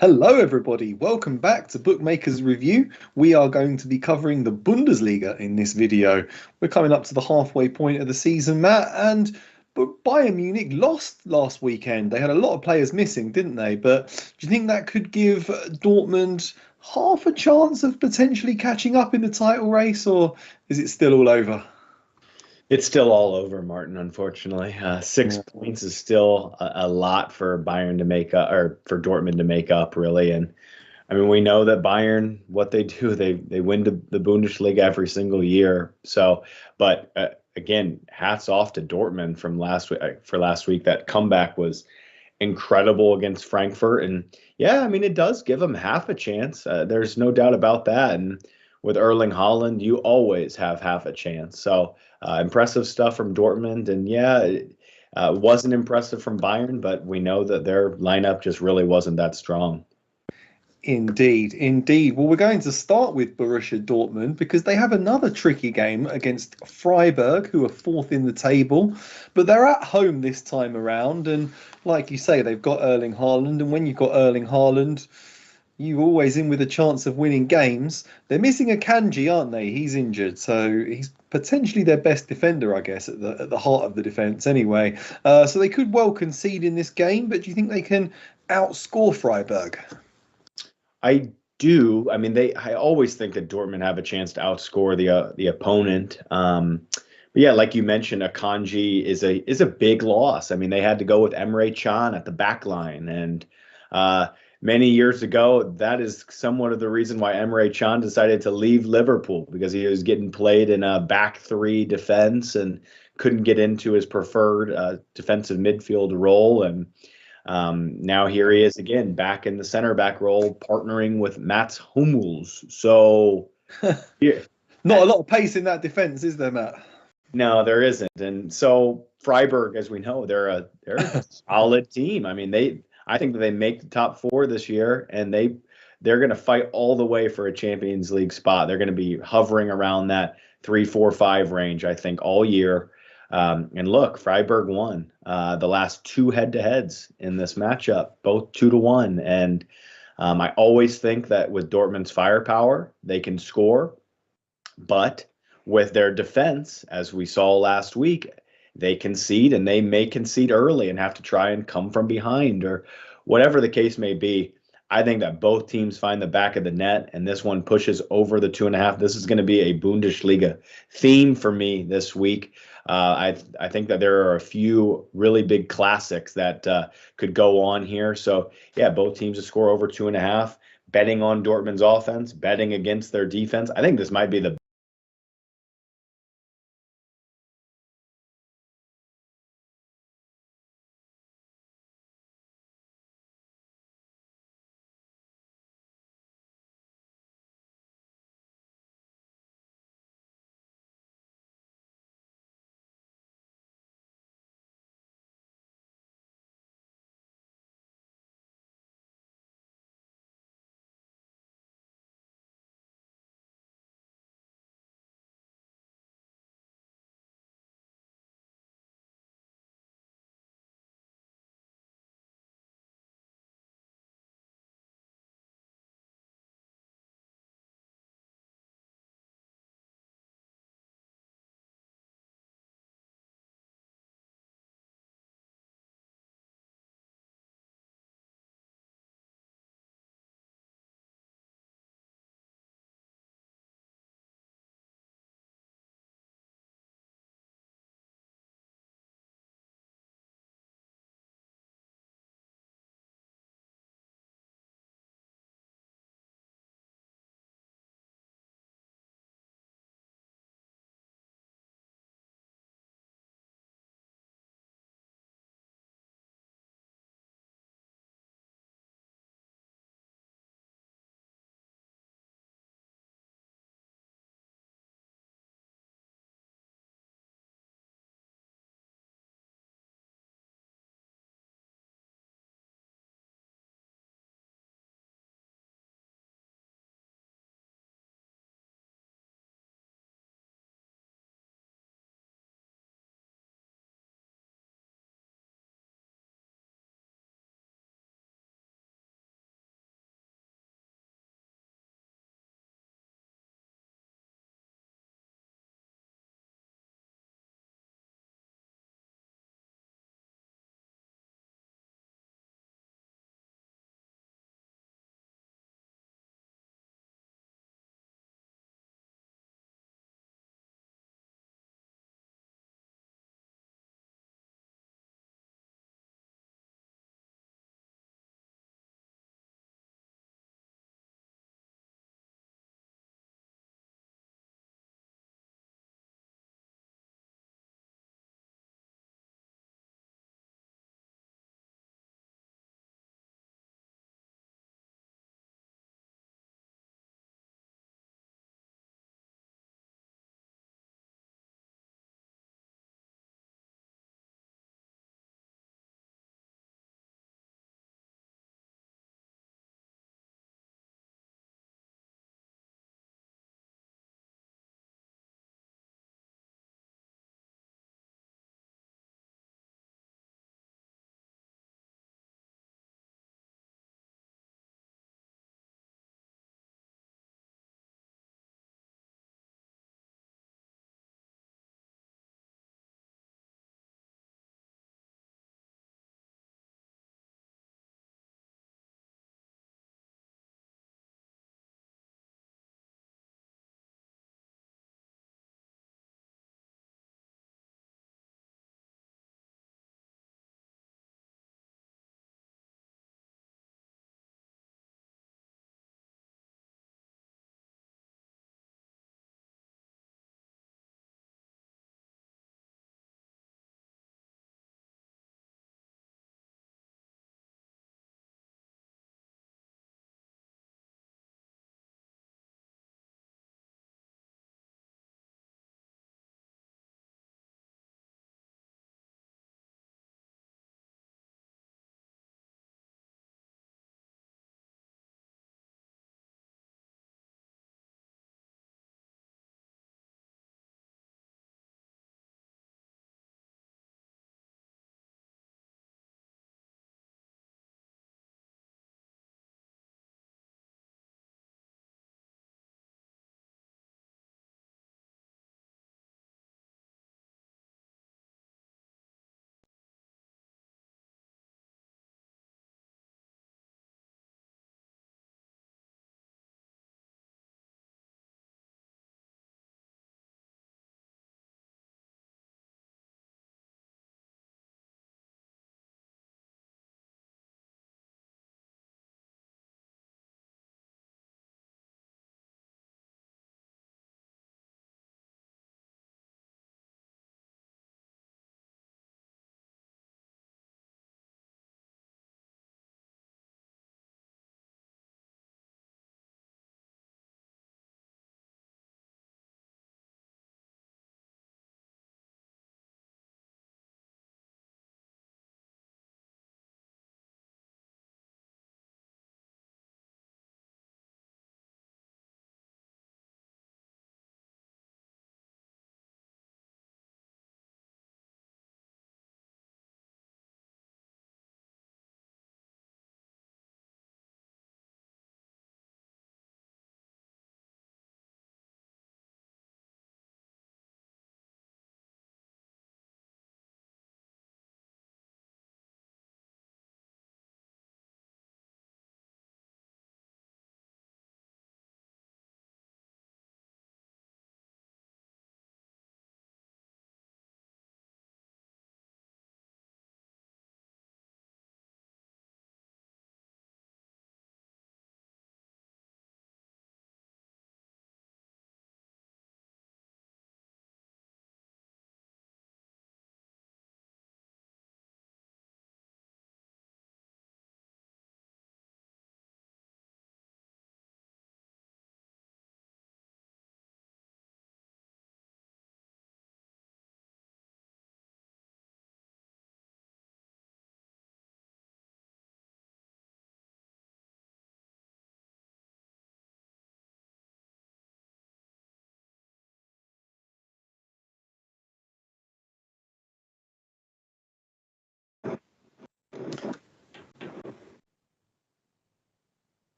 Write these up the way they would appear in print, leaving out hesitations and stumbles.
Hello, everybody. Welcome back to Bookmakers Review. We are going to be covering the Bundesliga in this video. We're coming up to the halfway point of the season, Matt, and Bayern Munich lost last weekend. They had a lot of players missing, didn't they? But do you think that could give Dortmund half a chance of potentially catching up in the title race, or is it still all over? It's still all over, Martin, unfortunately. 6 points is still a lot for Bayern to make up, or for Dortmund to make up, really. And I mean, we know that Bayern, what they do, they win the Bundesliga every single year. So, but again, hats off to Dortmund from last week for last week. That comeback was incredible against Frankfurt, and yeah, I mean, it does give them half a chance. There's no doubt about that. And with Erling Haaland, you always have half a chance. So impressive stuff from Dortmund, and yeah, it wasn't impressive from Bayern, but we know that their lineup just really wasn't that strong. Indeed, indeed. Well, we're going to start with Borussia Dortmund because they have another tricky game against Freiburg, who are fourth in the table, but they're at home this time around. And like you say, they've got Erling Haaland, and when you've got Erling Haaland, you're always in with a chance of winning games. They're missing a Kanji, aren't they? He's injured, so he's potentially their best defender, I guess, at the heart of the defence. Anyway, so they could well concede in this game, but do you think they can outscore Freiburg? I do. I mean, I always think that Dortmund have a chance to outscore the opponent. But yeah, like you mentioned, Akanji is a big loss. I mean, they had to go with Emre Can at the back line, and uh, many years ago, that is somewhat of the reason why Emre Can decided to leave Liverpool because he was getting played in a back three defense and couldn't get into his preferred defensive midfield role. And now here he is again, back in the center back role, partnering with Mats Hummels. So yeah, Not a lot of pace in that defence, is there, Matt? no, there isn't. And so Freiburg, as we know, they're a solid team. I mean, I think that they make the top four this year, and they're going to fight all the way for a Champions League spot. They're going to be hovering around that 3, 4, 5 range, I think, all year. And look, Freiburg won the last two head-to-heads in this matchup, both 2-1. And I always think that with Dortmund's firepower, they can score, but with their defense, as we saw last week, they concede and they may concede early and have to try and come from behind or whatever the case may be. I think that both teams find the back of the net and this one pushes over the 2.5. This is going to be a Bundesliga theme for me this week. I think that there are a few really big classics that could go on here. So yeah, both teams to score over 2.5. Betting on Dortmund's offense, betting against their defense. I think this might be the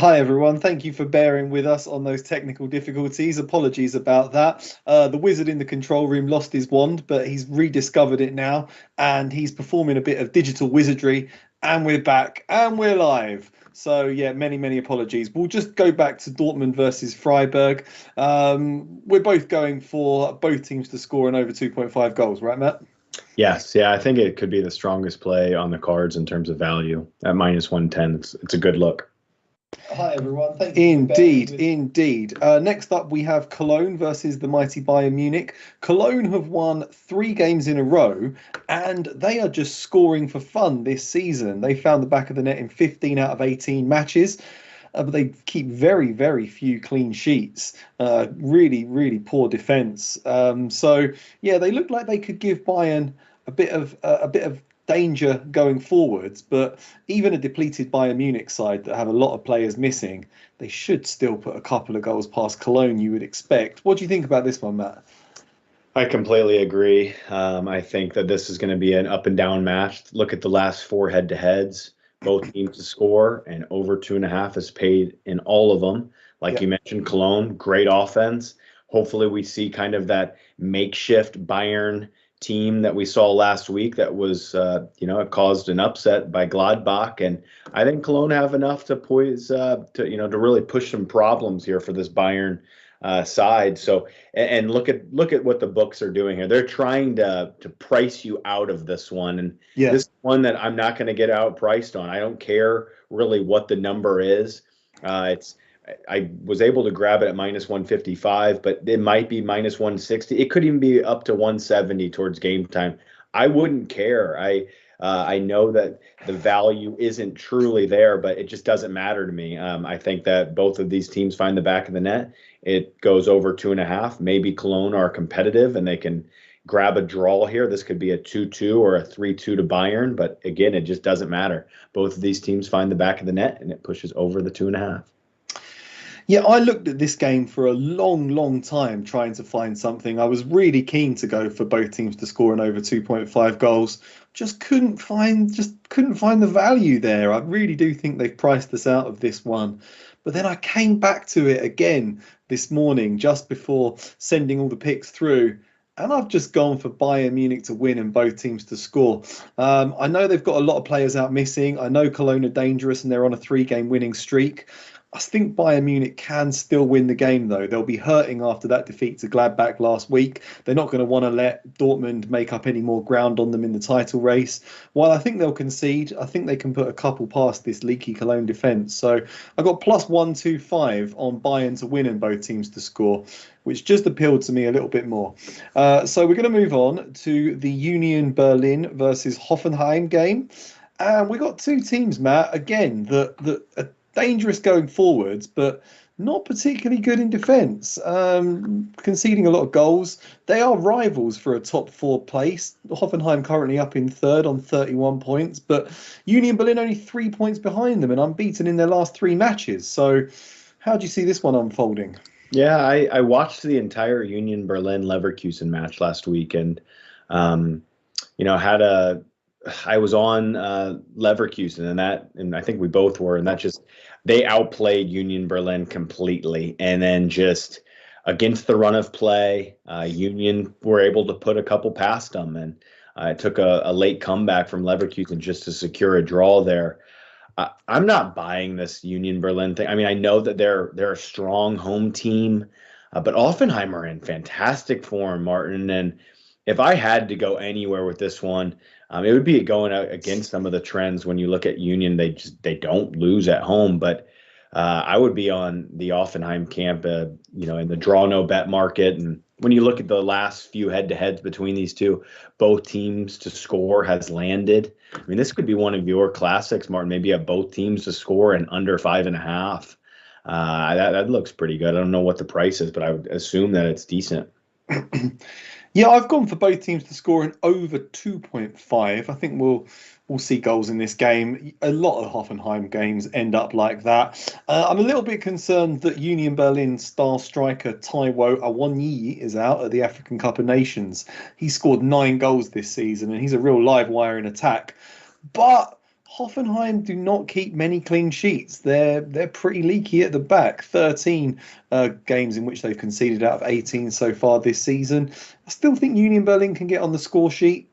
Hi everyone, thank you for bearing with us on those technical difficulties. Apologies about that. The wizard in the control room lost his wand, but he's rediscovered it now and he's performing a bit of digital wizardry, and we're back and we're live. So yeah, many apologies. We'll just go back to Dortmund versus Freiburg. We're both going for both teams to score an over 2.5 goals, right, Matt? Yes, yeah, I think it could be the strongest play on the cards in terms of value at minus 110. It's a good look. Hi everyone. Thank you. Indeed. Next up, we have Cologne versus the mighty Bayern Munich. Cologne have won 3 games in a row, and they are just scoring for fun this season. They found the back of the net in 15 out of 18 matches. But they keep very few clean sheets. Really poor defence. So yeah, they look like they could give Bayern a bit of danger going forwards. But even a depleted Bayern Munich side that have a lot of players missing, they should still put a couple of goals past Cologne, you would expect. What do you think about this one, Matt? I completely agree. I think that this is going to be an up and down match. Look at the last 4 head-to-heads. Both teams to score, and over 2.5 is paid in all of them. Like you mentioned, Cologne, great offense. Hopefully we see kind of that makeshift Bayern team that we saw last week that was, it caused an upset by Gladbach. And I think Cologne have enough to poise, to really push some problems here for this Bayern side. So, and look at what the books are doing here. They're trying to price you out of this one, and this is one that I'm not going to get outpriced on. I don't care really what the number is. I was able to grab it at minus 155, but it might be minus 160. It could even be up to 170 towards game time. I wouldn't care. I know that the value isn't truly there, but it just doesn't matter to me. I think that both of these teams find the back of the net. It goes over 2.5. Maybe Cologne are competitive and they can grab a draw here. This could be a 2-2 or a 3-2 to Bayern, but again, it just doesn't matter. Both of these teams find the back of the net and it pushes over the 2.5. Yeah, I looked at this game for a long time trying to find something. I was really keen to go for both teams to score an over 2.5 goals. Just couldn't find the value there. I really do think they've priced us out of this one. But then I came back to it again this morning just before sending all the picks through. And I've just gone for Bayern Munich to win and both teams to score. I know they've got a lot of players out missing. I know Cologne are dangerous and they're on a 3-game winning streak. I think Bayern Munich can still win the game, though. They'll be hurting after that defeat to Gladbach last week. They're not going to want to let Dortmund make up any more ground on them in the title race. While I think they'll concede, I think they can put a couple past this leaky Cologne defence. So I got plus 125 on Bayern to win and both teams to score, which just appealed to me a little bit more. So we're going to move on to the Union Berlin versus Hoffenheim game. And we got 2 teams, Matt, again, that are dangerous going forwards, but not particularly good in defence, conceding a lot of goals. They are rivals for a top 4 place. Hoffenheim currently up in 3rd on 31 points, but Union Berlin only 3 points behind them and unbeaten in their last 3 matches. So how do you see this one unfolding? Yeah, I watched the entire Union Berlin Leverkusen match last week, and I was on Leverkusen, and I think we both were, and they outplayed Union Berlin completely. And then just against the run of play, Union were able to put a couple past them, and it took a late comeback from Leverkusen just to secure a draw there. I'm not buying this Union Berlin thing. I mean, I know that they're a strong home team, but Hoffenheim are in fantastic form, Martin. And if I had to go anywhere with this one, it would be going against some of the trends. When you look at Union, they don't lose at home, but I would be on the Hoffenheim camp, in the draw no bet market. And when you look at the last few head-to-heads between these two, both teams to score has landed. I mean, this could be one of your classics, Martin. Maybe you have both teams to score and under 5.5. That looks pretty good. I don't know what the price is, but I would assume that it's decent. Yeah, I've gone for both teams to score an over 2.5. I think we'll see goals in this game. A lot of Hoffenheim games end up like that. I'm a little bit concerned that Union Berlin star striker Taiwo Awoniyi is out at the African Cup of Nations. He scored 9 goals this season and he's a real live wire in attack. But Hoffenheim do not keep many clean sheets. They're pretty leaky at the back. 13 games in which they've conceded out of 18 so far this season. I still think Union Berlin can get on the score sheet.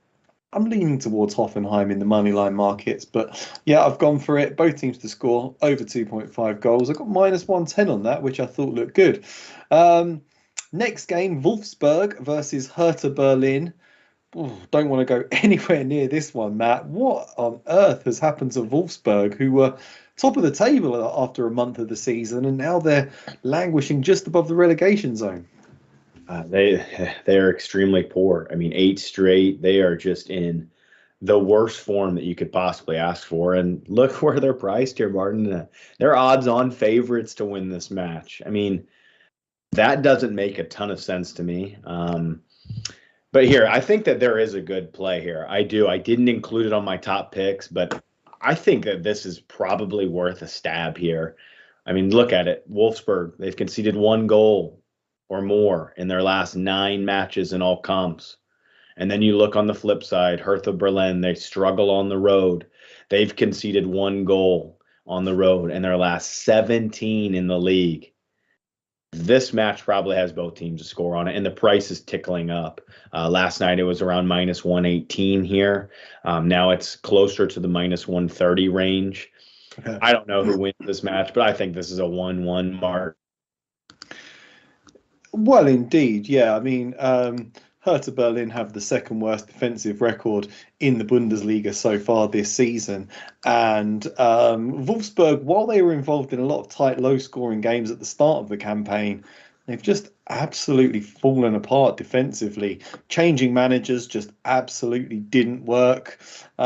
I'm leaning towards Hoffenheim in the moneyline markets, but yeah, I've gone for it. Both teams to score over 2.5 goals. I got -110 on that, which I thought looked good. Next game, Wolfsbvurg versus Hertha Berlin. Ooh, don't want to go anywhere near this one, Matt. What on earth has happened to Wolfsburg, who were top of the table after a month of the season, and now they're languishing just above the relegation zone? They are extremely poor. I mean, 8 straight. They are just in the worst form that you could possibly ask for. And look where they're priced here, Martin. They're odds-on favorites to win this match. I mean, that doesn't make a ton of sense to me. But here, I think that there is a good play here. I do. I didn't include it on my top picks, but I think that this is probably worth a stab here. I mean, look at it. Wolfsburg, they've conceded 1 goal or more in their last 9 matches in all comps. And then you look on the flip side, Hertha Berlin, they struggle on the road. They've conceded 1 goal on the road in their last 17 in the league. This match probably has both teams to score on it, and the price is tickling up. Last night it was around -118 here. Now it's closer to the -130 range. Okay. I don't know who wins this match, but I think this is a 1-1 mark. Well, indeed, yeah. I mean, Hertha Berlin have the second worst defensive record in the Bundesliga so far this season. And Wolfsburg, while they were involved in a lot of tight, low-scoring games at the start of the campaign, they've just absolutely fallen apart defensively. Changing managers just absolutely didn't work. They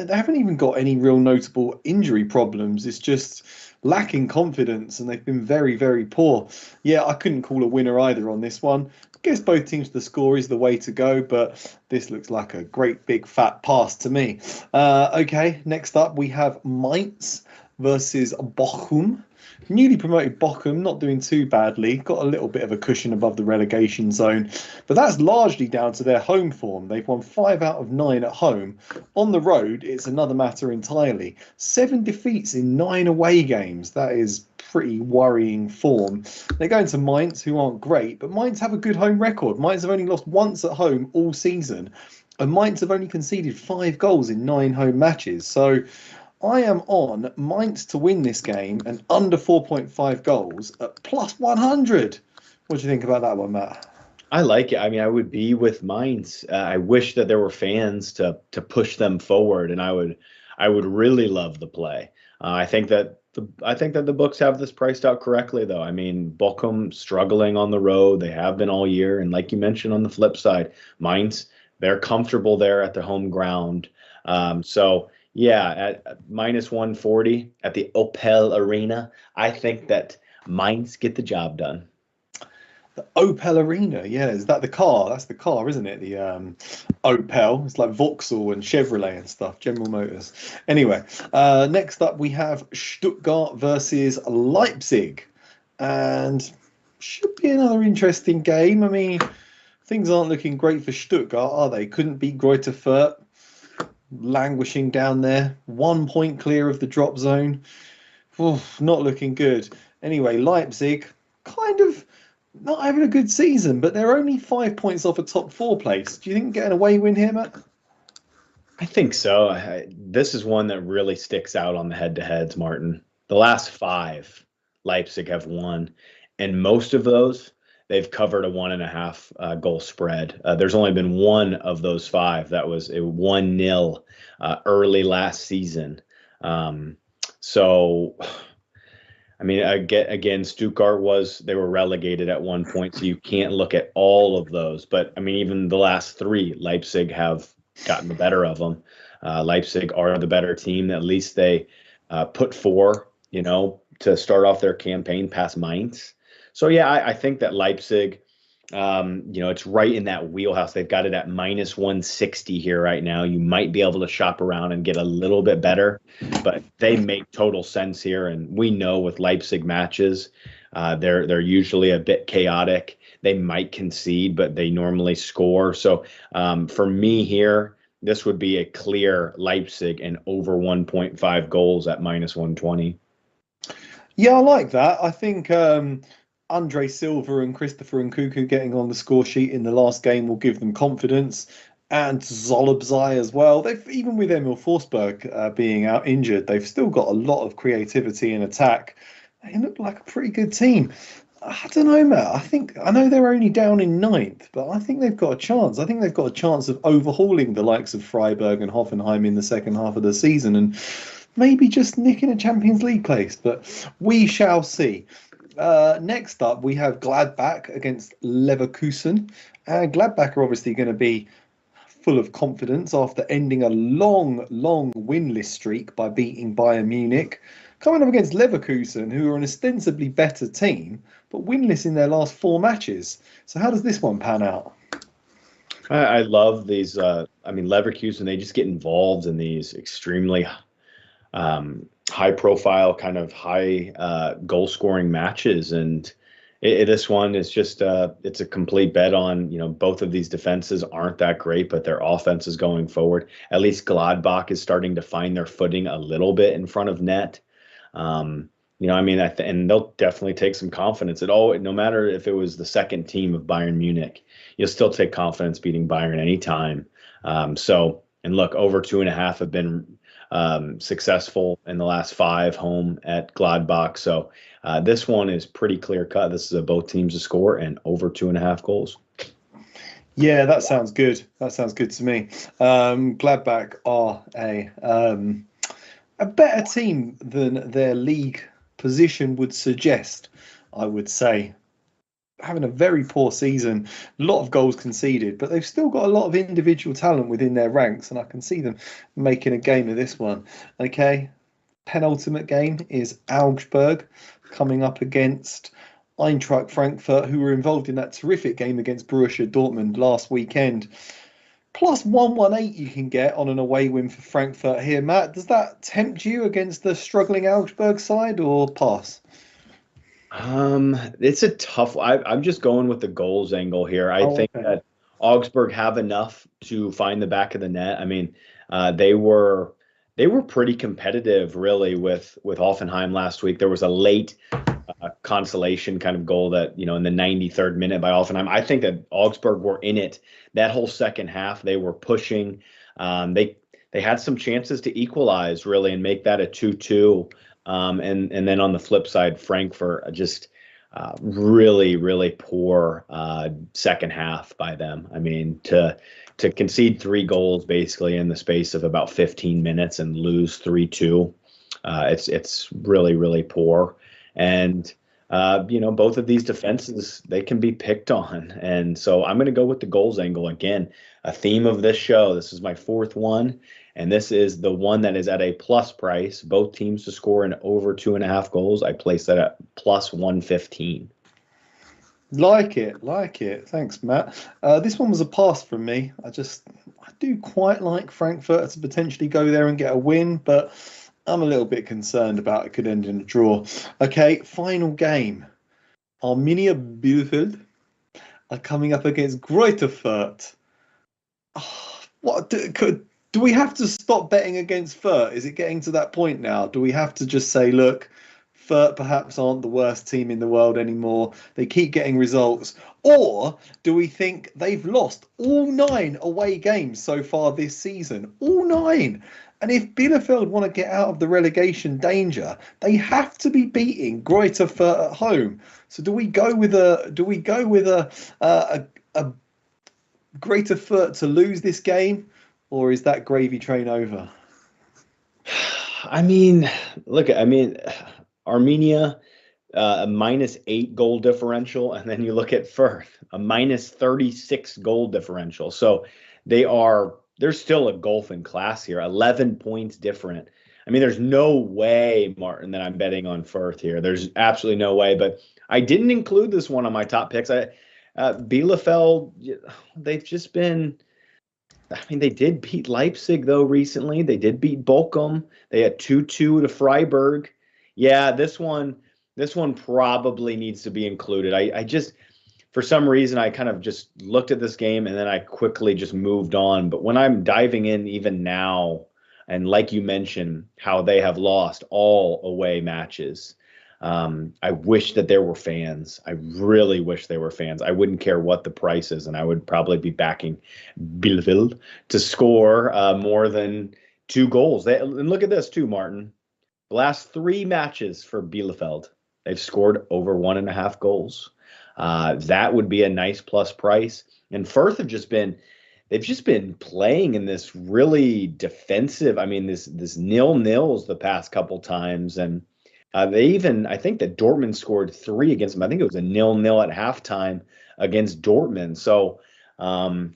haven't even got any real notable injury problems. It's just lacking confidence, and they've been very, very poor. Yeah, I couldn't call a winner either on this one. I guess both teams to score is the way to go, but this looks like a great big fat pass to me. Okay, next up we have Mainz versus Bochum. Newly promoted Bochum, not doing too badly, got a little bit of a cushion above the relegation zone, but that's largely down to their home form. They've won 5 out of 9 at home. On the road, it's another matter entirely. 7 defeats in 9 away games. That is pretty worrying form. They're going to Mainz, who aren't great, but Mainz have a good home record. Mainz have only lost once at home all season, and Mainz have only conceded 5 goals in 9 home matches. So I am on Mainz to win this game and under 4.5 goals at +100. What do you think about that one, Matt? I like it. I mean, I would be with Mainz. I wish that there were fans to push them forward, and I would really love the play. I think that the books have this priced out correctly, though. I mean, Bochum struggling on the road. They have been all year, and like you mentioned, on the flip side, Mainz, they're comfortable there at the home ground. So yeah, at -140 at the Opel Arena, I think that Mainz get the job done. The Opel Arena, yeah, is that the car? That's the car, isn't it? The Opel. It's like Vauxhall and Chevrolet and stuff, General Motors. Anyway, next up we have Stuttgart versus Leipzig. And should be another interesting game. I mean, things aren't looking great for Stuttgart, are they? Couldn't beat Greuther Fürth. Languishing down there, 1 point clear of the drop zone. Oof, not looking good. Anyway, Leipzig kind of not having a good season, but they're only 5 points off a top 4 place. Do you think getting an away win here, Matt? I think so. This is one that really sticks out on the head-to-heads, Martin. The last 5 Leipzig have won, and most of those they've covered a 1.5 goal spread. There's only been one of those 5 that was a 1-0 early last season. So, I mean, again, Stuttgart they were relegated at one point, so you can't look at all of those. But I mean, even the last 3, Leipzig have gotten the better of them. Leipzig are the better team. At least they put 4, to start off their campaign past Mainz. So, yeah, I think that Leipzig, it's right in that wheelhouse. They've got it at -160 here right now. You might be able to shop around and get a little bit better, but they make total sense here. And we know with Leipzig matches, they're usually a bit chaotic. They might concede, but they normally score. So for me here, this would be a clear Leipzig and over 1.5 goals at -120. Yeah, I like that. I think Andre Silva and Christopher Nkunku getting on the score sheet in the last game will give them confidence, and Zolobzai as well. They've even with Emil Forsberg being out injured, they've still got a lot of creativity in attack. They look like a pretty good team. I don't know, Matt. I know they're only down in ninth, but I think they've got a chance. I think they've got a chance of overhauling the likes of Freiburg and Hoffenheim in the second half of the season and maybe just nicking a Champions League place. But we shall see. Next up, we have Gladbach against Leverkusen. Gladbach are obviously going to be full of confidence after ending a long, long winless streak by beating Bayern Munich. Coming up against Leverkusen, who are an ostensibly better team, but winless in their last 4 matches. So how does this one pan out? I love these. Leverkusen, they just get involved in these extremely high-profile, kind of high goal-scoring matches. And this one is just it's a complete bet on, both of these defenses aren't that great, but their offense is going forward. At least Gladbach is starting to find their footing a little bit in front of net. And they'll definitely take some confidence at all. No matter if it was the second team of Bayern Munich, you'll still take confidence beating Bayern anytime. And look, over 2.5 have been successful in the last 5 home at Gladbach. So this one is pretty clear cut. This is both teams to score and over 2.5 goals. Yeah, that sounds good. That sounds good to me. Gladbach are a better team than their league position would suggest, I would say. Having a very poor season, a lot of goals conceded, but they've still got a lot of individual talent within their ranks, and I can see them making a game of this one. Okay, penultimate game is Augsburg coming up against Eintracht Frankfurt, who were involved in that terrific game against Borussia Dortmund last weekend. Plus 118 you can get on an away win for Frankfurt here. Matt, does that tempt you against the struggling Augsburg side or pass? It's a tough. I'm just going with the goals angle here. I think that Augsburg have enough to find the back of the net. I mean, they were pretty competitive, really, with Hoffenheim last week. There was a late consolation kind of goal that, in the 93rd minute by Hoffenheim. I think that Augsburg were in it that whole second half. They were pushing. They had some chances to equalize, really, and make that a 2-2. And then on the flip side, Frankfurt just really, really poor second half by them. I mean, to concede 3 goals basically in the space of about 15 minutes and lose 3-2, it's really, really poor. And both of these defenses, they can be picked on. And so I'm going to go with the goals angle again. A theme of this show. This is my 4th one. And this is the one that is at a plus price. Both teams to score in over 2.5 goals. I place that at plus 115. Like it. Thanks, Matt. This one was a pass from me. I do quite like Frankfurt to potentially go there and get a win, but I'm a little bit concerned about it could end in a draw. Okay, final game. Arminia Bielefeld are coming up against Greuther Fürth. Do we have to stop betting against Furth? Is it getting to that point now? Do we have to just say, look, Furth perhaps aren't the worst team in the world anymore. They keep getting results. Or do we think they've lost all 9 away games so far this season? All 9. And if Bielefeld want to get out of the relegation danger, they have to be beating Greuther Fürth at home. So do we go with a Greuther Fürth to lose this game? Or is that gravy train over? Arminia, a -8 goal differential, and then you look at Furth, a -36 goal differential. So there's still a gulf in class here, 11 points different. I mean, there's no way, Martin, that I'm betting on Furth here. There's absolutely no way. But I didn't include this one on my top picks. Bielefeld, they've just been. They did beat Leipzig, though, recently. They did beat Bochum. They had 2-2 to Freiburg. Yeah, this one probably needs to be included. for some reason, I kind of just looked at this game and then I quickly just moved on. But when I'm diving in even now, and like you mentioned, how they have lost all away matches, I wish that there were fans. I really wish there were fans. I wouldn't care what the price is, and I would probably be backing Bielefeld to score more than 2 goals. And look at this too, Martin. The last 3 matches for Bielefeld, they've scored over 1.5 goals. That would be a nice plus price. And Furth they've just been playing in this really defensive. I mean, this 0-0s the past couple times, and I think that Dortmund scored 3 against them. I think it was a 0-0 at halftime against Dortmund. So, I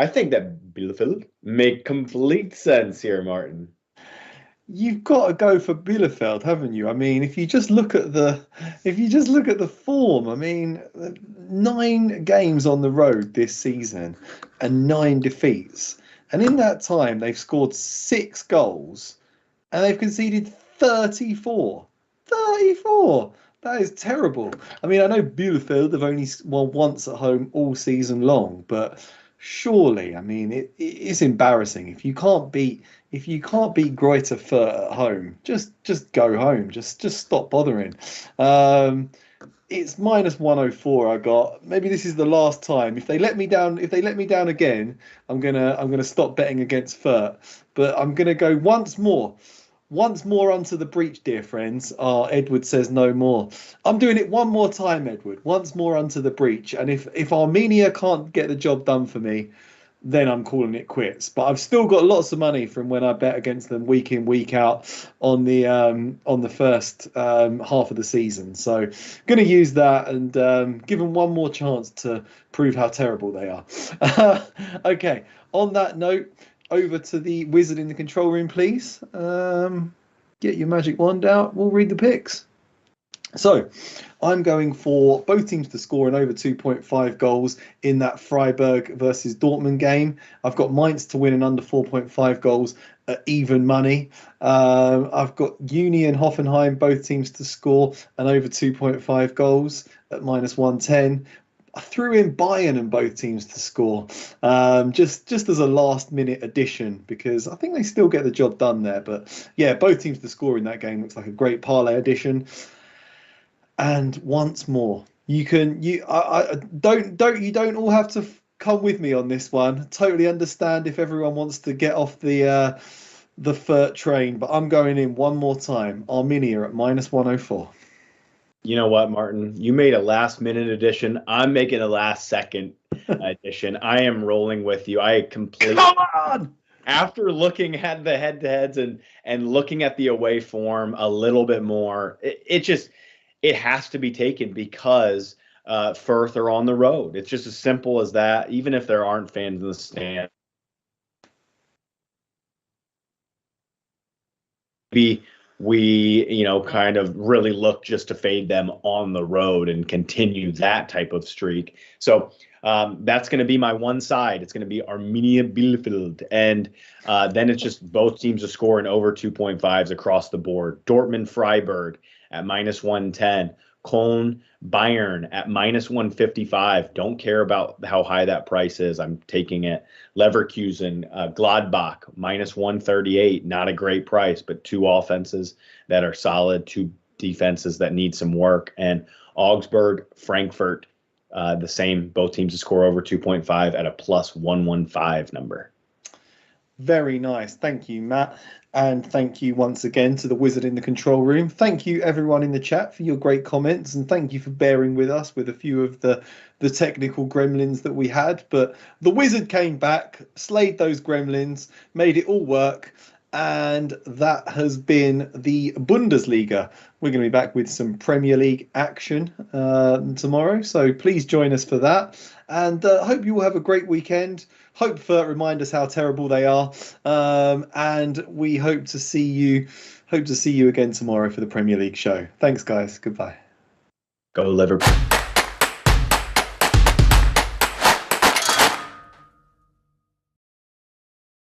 think that Bielefeld make complete sense here, Martin. You've got to go for Bielefeld, haven't you? I mean, if you just look at the form, I mean, 9 games on the road this season and 9 defeats, and in that time they've scored 6 goals and they've conceded 34. 34. That is terrible. I mean, I know Bielefeld have only won once at home all season long, but surely, I mean, it's embarrassing if you can't beat Greuther Fürth at home. Just go home. Just stop bothering. It's -104. I got. Maybe this is the last time. If they let me down again, I'm gonna stop betting against Fürth. But I'm gonna go once more. Once more onto the breach, dear friends. Edward says no more. I'm doing it one more time, Edward. Once more onto the breach. And if Arminia can't get the job done for me, then I'm calling it quits. But I've still got lots of money from when I bet against them week in, week out on the first half of the season. So going to use that and give them one more chance to prove how terrible they are. Okay, on that note, over to the wizard in the control room, please. Get your magic wand out. We'll read the picks. So I'm going for both teams to score an over 2.5 goals in that Freiburg versus Dortmund game. I've got Mainz to win an under 4.5 goals at even money. I've got Union Hoffenheim, both teams to score an over 2.5 goals at -110. I threw in Bayern and both teams to score just as a last minute addition because I think they still get the job done there. But yeah, both teams to score in that game looks like a great parlay addition. And once more, you don't all have to come with me on this one. Totally understand if everyone wants to get off the Furth train, but I'm going in one more time. Arminia at -104. You know what, Martin? You made a last-minute addition. I'm making a last-second addition. I am rolling with you. I completely. Come on! After looking at the head-to-heads and looking at the away form a little bit more, it has to be taken because Furth are on the road. It's just as simple as that. Even if there aren't fans in the stand, we kind of really look just to fade them on the road and continue that type of streak. So that's going to be my one side. It's going to be Arminia Bielefeld. And then it's just both teams to score in over 2.5s across the board. Dortmund Freiburg at -110. Koln Bayern at -155. Don't care about how high that price is. I'm taking it. Leverkusen Gladbach -138. Not a great price, but 2 offenses that are solid, 2 defenses that need some work. And Augsburg Frankfurt, the same. Both teams to score over 2.5 at a +115 number. Very nice. Thank you, Matt. And thank you once again to the wizard in the control room. Thank you, everyone in the chat, for your great comments. And thank you for bearing with us with a few of the technical gremlins that we had. But the wizard came back, slayed those gremlins, made it all work. And that has been the Bundesliga. We're going to be back with some Premier League action tomorrow. So please join us for that. And hope you all have a great weekend. Hope Furth remind us how terrible they are. And we hope to see you again tomorrow for the Premier League show. Thanks, guys. Goodbye. Go Liverpool.